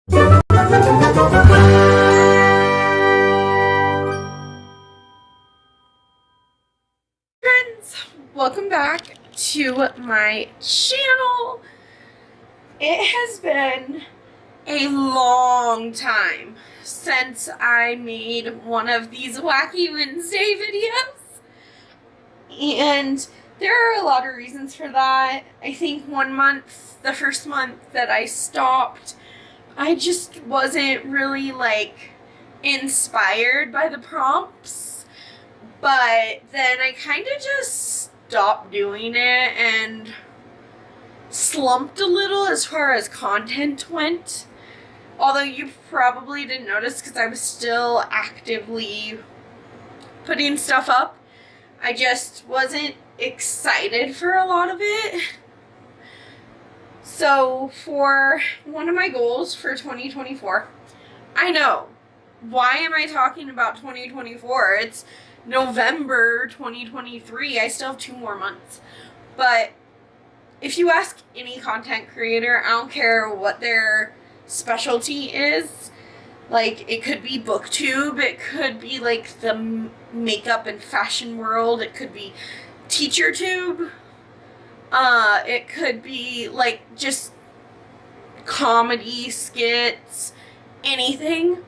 Friends, welcome back to my channel. It has been a long time since I made one of these Wacky Wednesday videos, and there are a lot of reasons for that. I think the first month that I stopped, I just wasn't really inspired by the prompts, but then I kind of just stopped doing it and slumped a little as far as content went. Although you probably didn't notice because I was still actively putting stuff up. I just wasn't excited for a lot of it. So for one of my goals for 2024, I know, why am I talking about 2024? It's November 2023. I still have 2 more months. But if you ask any content creator, I don't care what their specialty is, it could be booktube, it could be the makeup and fashion world, it could be teacher tube, it could be just comedy skits, anything.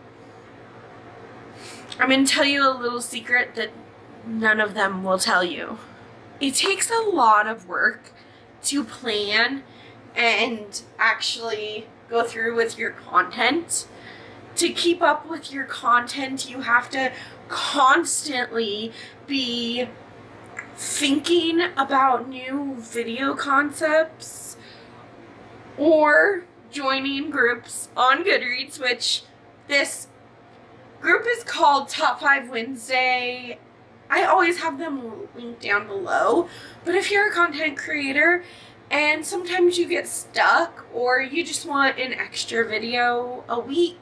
I'm going to tell you a little secret that none of them will tell you. It takes a lot of work to plan and actually go through with your content. To keep up with your content, you have to constantly be thinking about new video concepts or joining groups on Goodreads, which this group is called Top 5 Wednesday. I always have them linked down below, but if you're a content creator and sometimes you get stuck or you just want an extra video a week,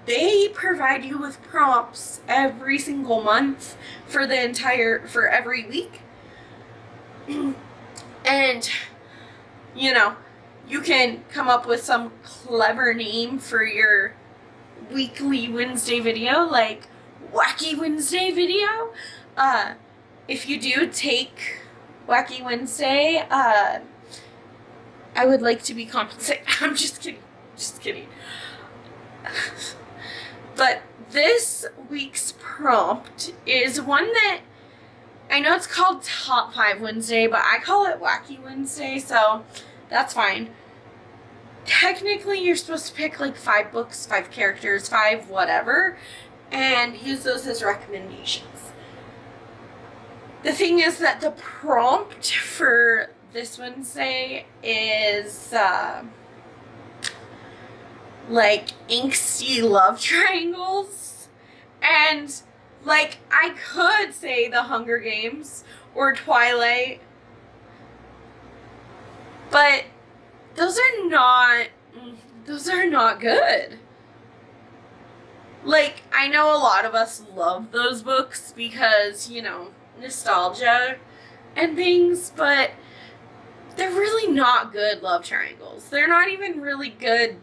they provide you with prompts every single month for every week. And, you can come up with some clever name for your weekly Wednesday video, like Wacky Wednesday video. If you do take Wacky Wednesday, I would like to be compensated. I'm just kidding. But this week's prompt is one that I know it's called Top 5 Wednesday, but I call it Wacky Wednesday, so that's fine. Technically, you're supposed to pick 5 books, 5 characters, 5 whatever, and use those as recommendations. The thing is that the prompt for this Wednesday is angsty love triangles, and I could say The Hunger Games or Twilight, but those are not good. I know a lot of us love those books because, nostalgia and things, but they're really not good love triangles. They're not even really good.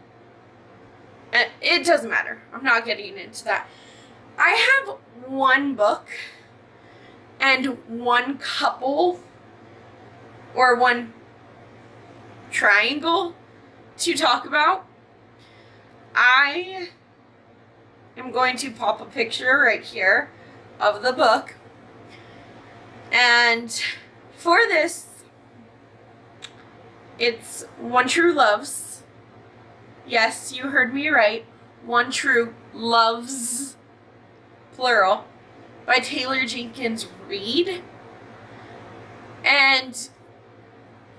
It doesn't matter. I'm not getting into that. I have one book and one couple or one triangle to talk about. I am going to pop a picture right here of the book. And for this, it's One True Loves. Yes, you heard me right. One True Loves, plural, by Taylor Jenkins Reid. And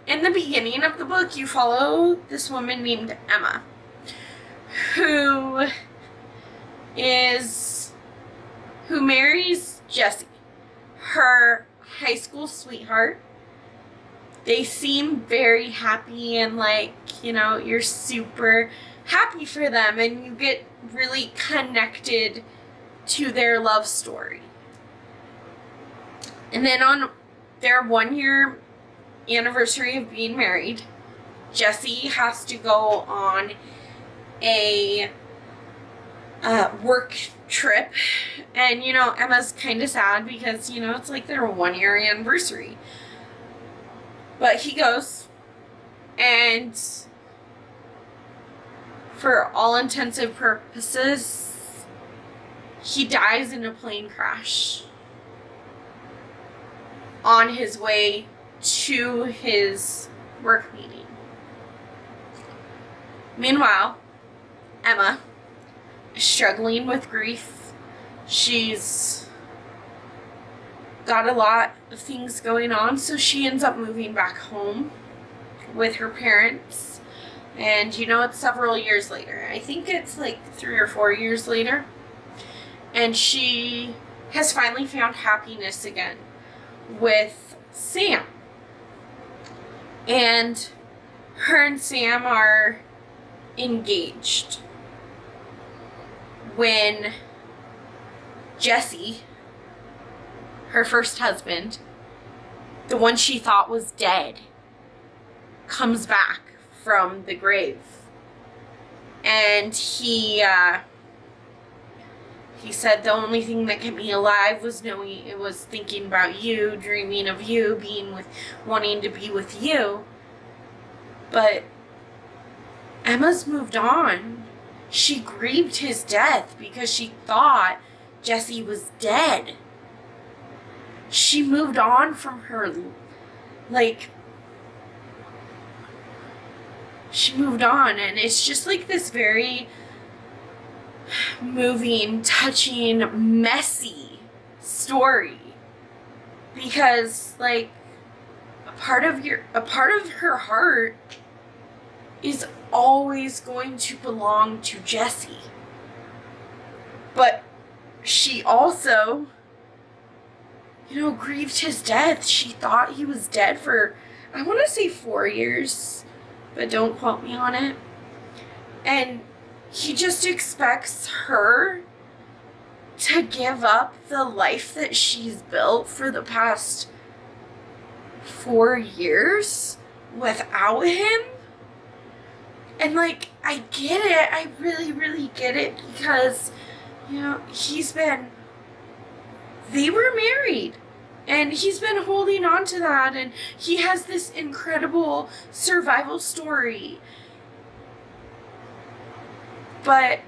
in the beginning of the book, you follow this woman named Emma, who marries Jesse, her high school sweetheart. They seem very happy and you're super happy for them, and you get really connected to their love story. And then on their 1-year anniversary of being married, Jesse has to go on a work trip, and Emma's kind of sad because it's like their 1-year anniversary. But he goes, and for all intensive purposes, he dies in a plane crash on his way to his work meeting. Meanwhile, Emma is struggling with grief. She's got a lot of things going on, so she ends up moving back home with her parents. And it's several years later. I think it's like 3 or 4 years later. And she has finally found happiness again with Sam. And her and Sam are engaged when Jesse, her first husband, the one she thought was dead, comes back from the grave. And he said the only thing that kept me alive was thinking about you, dreaming of you, wanting to be with you. But Emma's moved on. She grieved his death because she thought Jesse was dead. She moved on from her, she moved on, and it's just like this very moving, touching, messy story, because a part of her heart is always going to belong to Jesse. But she also, grieved his death. She thought he was dead for, I want to say 4 years, but don't quote me on it. And he just expects her to give up the life that she's built for the past 4 years without him. And I get it. I really, really get it, because, they were married, and he's been holding on to that, and he has this incredible survival story. But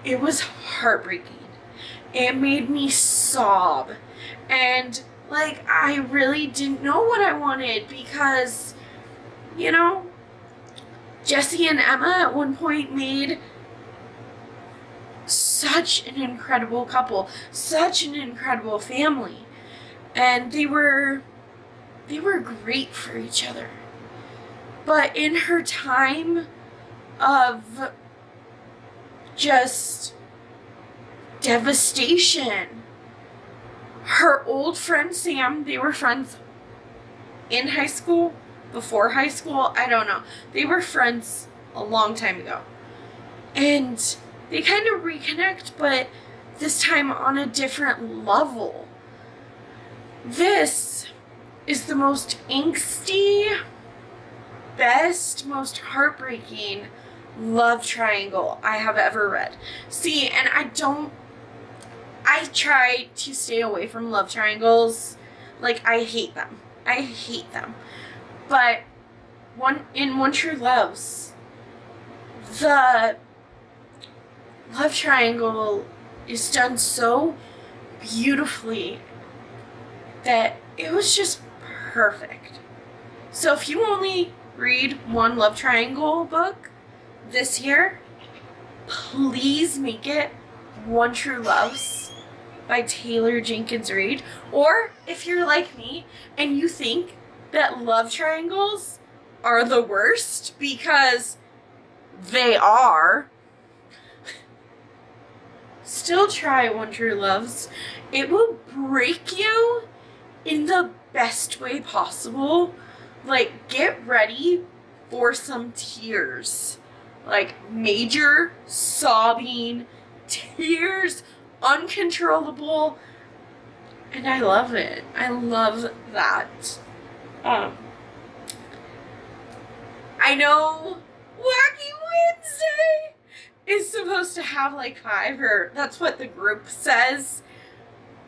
it was heartbreaking. It made me sob. And, I really didn't know what I wanted, because, Jesse and Emma at one point made such an incredible couple, such an incredible family. And they were great for each other. But in her time of just devastation, her old friend Sam, they were friends in high school, before high school, I don't know. They were friends a long time ago. And they kind of reconnect, but this time on a different level. This is the most angsty, best, most heartbreaking love triangle I have ever read. See, and I try to stay away from love triangles. I hate them. I hate them. But One True Loves, the love triangle is done so beautifully that it was just perfect. So if you only read one love triangle book this year, please make it One True Loves by Taylor Jenkins Reid. Or if you're like me and you think that love triangles are the worst, because they are, still try One True Loves. It will break you in the best way possible. Get ready for some tears. Major sobbing, tears, uncontrollable. And I love it. I love that. I I know Wacky Wednesday is supposed to have like 5, or that's what the group says.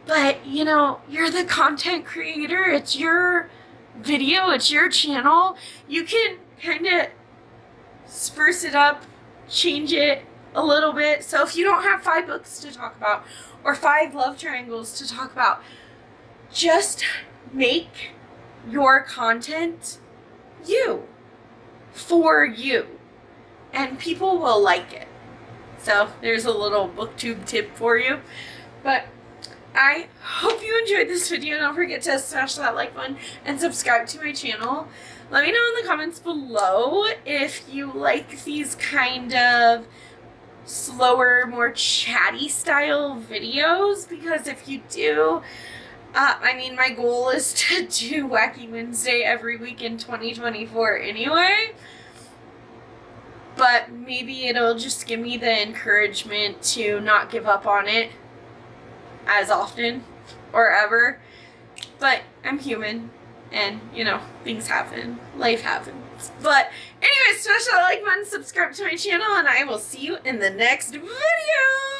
But, you know, you're the content creator. It's your video. It's your channel. You can kind of spruce it up, change it a little bit. So if you don't have 5 books to talk about or 5 love triangles to talk about, just make your content you, for you, and people will like it. So there's a little booktube tip for you. But I hope you enjoyed this video. Don't forget to smash that like button and subscribe to my channel. Let me know in the comments below if you like these kind of slower, more chatty style videos, because if you do, I mean, my goal is to do Wacky Wednesday every week in 2024 anyway. But maybe it'll just give me the encouragement to not give up on it as often or ever. But I'm human, and, you know, things happen. Life happens. But anyways, smash that like button, subscribe to my channel, and I will see you in the next video!